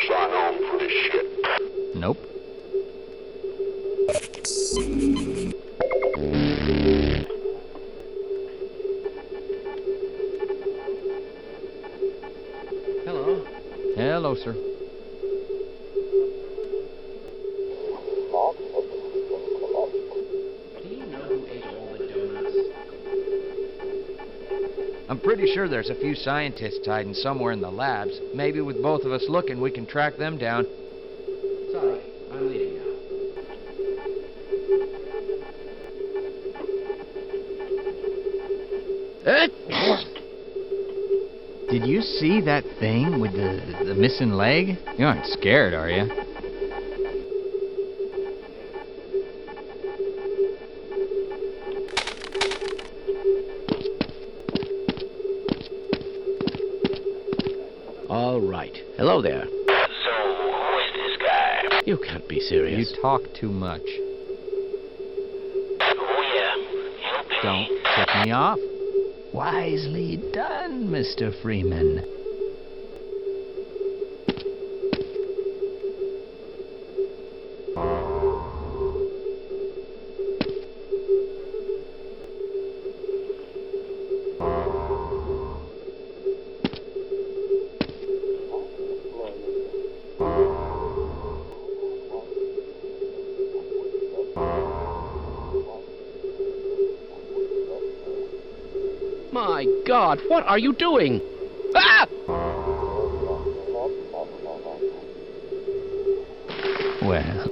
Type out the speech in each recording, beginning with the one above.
sign on for this shit. Nope. Hello. Hello, sir. Do you know who ate all the donuts? I'm pretty sure there's a few scientists hiding somewhere in the labs. Maybe with both of us looking, we can track them down. Sorry, I'm leaving now. Did you see that thing with the missing leg? You aren't scared, are you? All right. Hello there. So, who is this guy? You can't be serious. You talk too much. Oh, yeah. He'll pay. Don't tip me off. Wisely done, Mr. Freeman. My God, what are you doing? Ah! Well,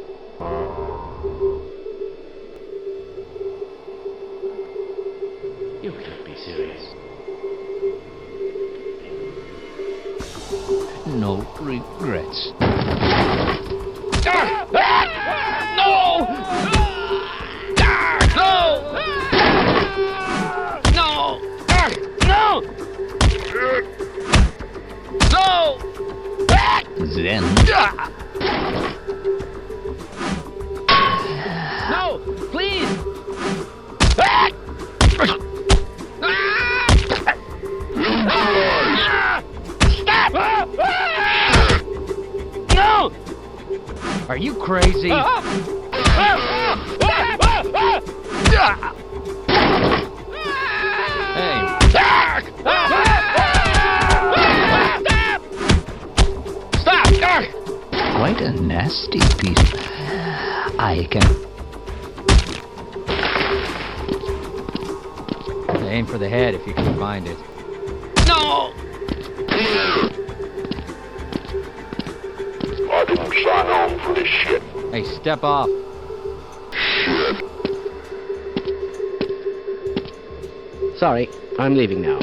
You can't be serious. no regrets. No! No! No! No! No! Then, No! Please! Stop! No! Are you crazy? Hey, Stop! quite a nasty piece. I can... aim for the head if you can find it. No! I didn't sign on for this shit. Hey, step off. Sorry, I'm leaving now.